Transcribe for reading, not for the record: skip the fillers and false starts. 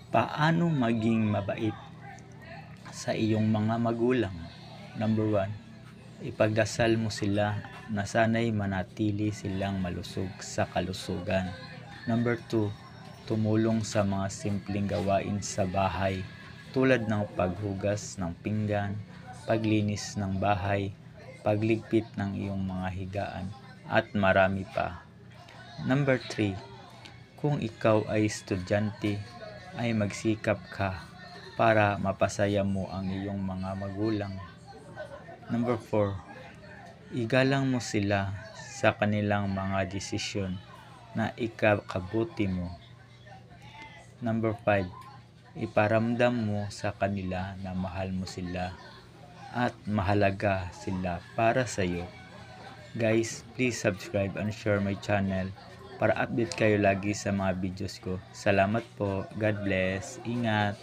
Paano maging mabait sa iyong mga magulang? Number 1, ipagdasal mo sila na sana'y manatili silang malusog sa kalusugan. Number 2, tumulong sa mga simpleng gawain sa bahay tulad ng paghugas ng pinggan, paglinis ng bahay, pagligpit ng iyong mga higaan, at marami pa. Number 3, kung ikaw ay estudyante, ay magsikap ka para mapasaya mo ang iyong mga magulang. Number 4, igalang mo sila sa kanilang mga desisyon na ikakabuti mo. Number 5, iparamdam mo sa kanila na mahal mo sila at mahalaga sila para sa iyo. Guys, please subscribe and share my channel para update kayo lagi sa mga videos ko. Salamat po. God bless. Ingat.